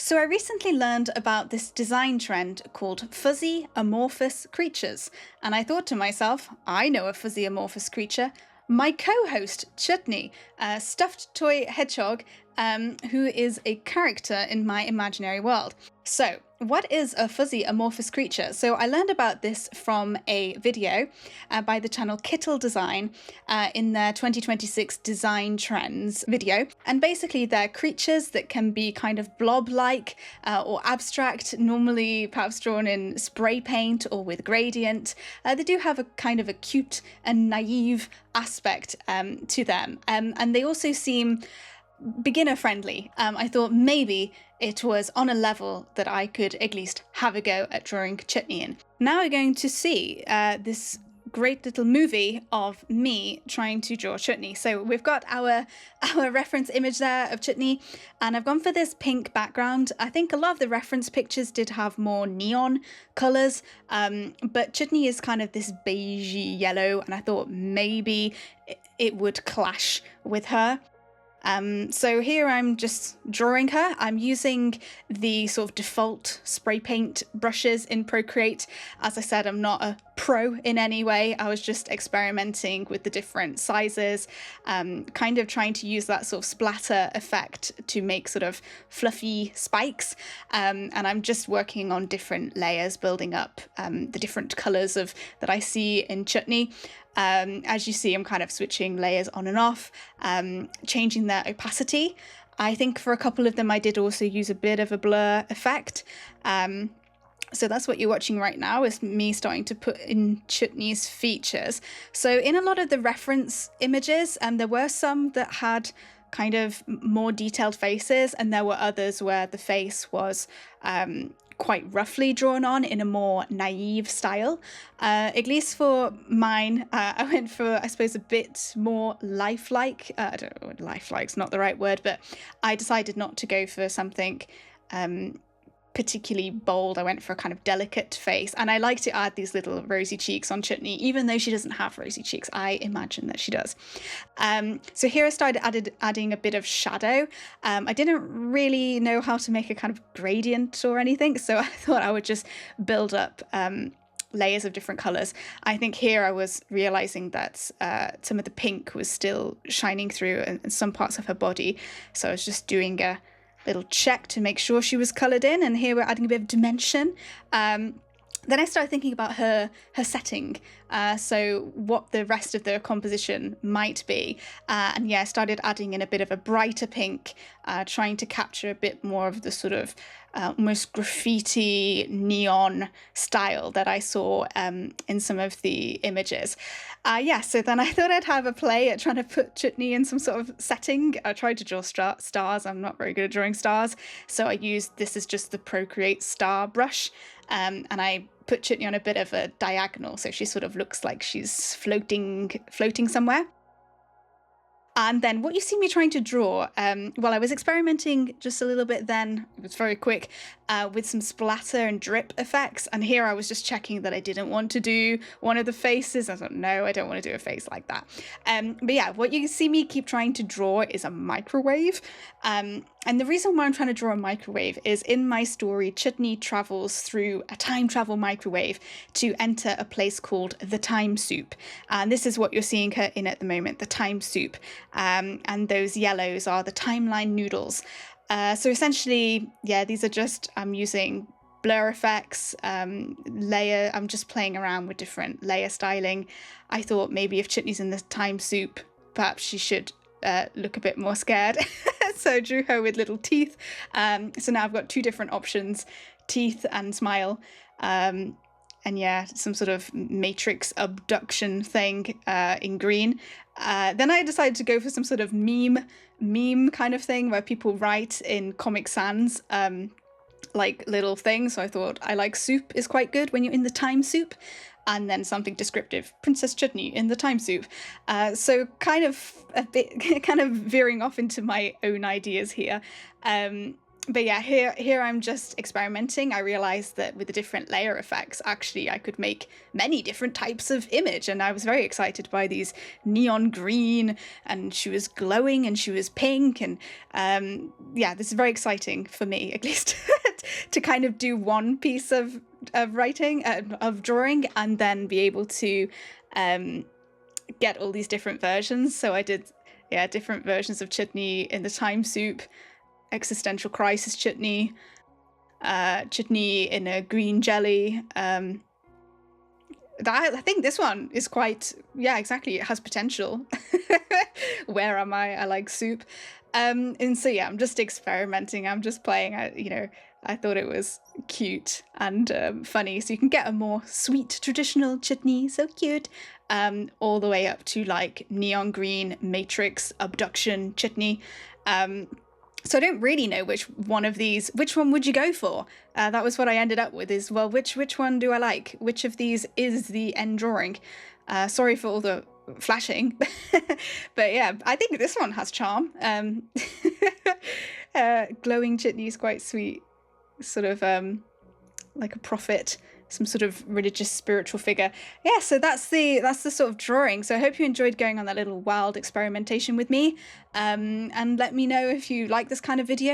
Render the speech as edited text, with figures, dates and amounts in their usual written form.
So I recently learned about this design trend called fuzzy amorphous creatures, and I thought to myself, I know a fuzzy amorphous creature. My co-host, Chutney, a stuffed toy hedgehog, who is a character in my imaginary world. So, what is a fuzzy amorphous creature? So I learned about this from a video by the channel Kittle Design in their 2026 design trends video. And basically they're creatures that can be kind of blob-like or abstract, normally perhaps drawn in spray paint or with gradient. They do have a kind of a cute and naive aspect to them. And they also seem beginner friendly. I thought maybe it was on a level that I could at least have a go at drawing Chutney in. Now we're going to see this great little movie of me trying to draw Chutney. So we've got our reference image there of Chutney, and I've gone for this pink background. I think a lot of the reference pictures did have more neon colours, but Chutney is kind of this beigey yellow, and I thought maybe it would clash with her. So here I'm just drawing her. I'm using the sort of default spray paint brushes in Procreate. As I said, I'm not a pro in any way. I was just experimenting with the different sizes, kind of trying to use that sort of splatter effect to make sort of fluffy spikes. And I'm just working on different layers, building up the different colours that I see in Chutney. As you see, I'm kind of switching layers on and off, changing their opacity. I think for a couple of them, I did also use a bit of a blur effect. So that's what you're watching right now, is me starting to put in Chutney's features. So in a lot of the reference images, there were some that had kind of more detailed faces, and there were others where the face was quite roughly drawn on in a more naive style. At least for mine, I went for, I suppose, a bit more lifelike. I don't know, lifelike's not the right word, but I decided not to go for something particularly bold. I went for a kind of delicate face, and I like to add these little rosy cheeks on Chutney, even though she doesn't have rosy cheeks. I imagine that she does. So here I started adding a bit of shadow. I didn't really know how to make a kind of gradient or anything, so I thought I would just build up layers of different colors. I think here I was realizing that some of the pink was still shining through in some parts of her body, so I was just doing a little check to make sure she was coloured in, and here we're adding a bit of dimension. Then I started thinking about her setting, so what the rest of the composition might be. And yeah, I started adding in a bit of a brighter pink, trying to capture a bit more of the sort of almost graffiti neon style that I saw in some of the images. So then I thought I'd have a play at trying to put Chutney in some sort of setting. I tried to draw stars. I'm not very good at drawing stars, so I used, this is just the Procreate star brush, and I put Chutney on a bit of a diagonal, so she sort of looks like she's floating somewhere. And then what you see me trying to draw, well, I was experimenting just a little bit then, it was very quick, with some splatter and drip effects. And here I was just checking that I didn't want to do one of the faces. I thought, no, I don't want to do a face like that. But yeah, what you see me keep trying to draw is a microwave. And the reason why I'm trying to draw a microwave is in my story, Chutney travels through a time travel microwave to enter a place called the Time Soup. And this is what you're seeing her in at the moment, the Time Soup. And those yellows are the timeline noodles. So essentially, yeah, these are just, I'm using blur effects, I'm just playing around with different layer styling. I thought maybe if Chutney's in the Time Soup, perhaps she should look a bit more scared. So I drew her with little teeth. So now I've got two different options, teeth and smile. And yeah, some sort of matrix abduction thing in green. Then I decided to go for some sort of meme kind of thing where people write in Comic Sans like little things. So I thought I like soup is quite good when you're in the Time Soup. And then something descriptive, Princess Chutney in the Time Soup. So kind of a bit, kind of veering off into my own ideas here. But yeah, here I'm just experimenting. I realized that with the different layer effects, actually I could make many different types of image, and I was very excited by these neon green, and she was glowing and she was pink, and yeah, this is very exciting for me, at least, to kind of do one piece of writing, of drawing, and then be able to get all these different versions. So I did, yeah, different versions of Chutney in the time soup, existential crisis Chutney, Chutney in a green jelly. I think this one is quite, yeah, exactly. It has potential. Where am I? I like soup. And so yeah, I'm just experimenting. I'm just playing. I thought it was cute and funny. So you can get a more sweet traditional Chutney, so cute, all the way up to like neon green matrix abduction Chutney. So I don't really know which one of these, which one would you go for? That was what I ended up with, is, well, which one do I like? Which of these is the end drawing? Sorry for all the flashing. But yeah, I think this one has charm. Glowing Chutney is quite sweet, sort of like a prophet, some sort of religious spiritual figure. Yeah, so that's the sort of drawing. So I hope you enjoyed going on that little wild experimentation with me, and let me know if you like this kind of video.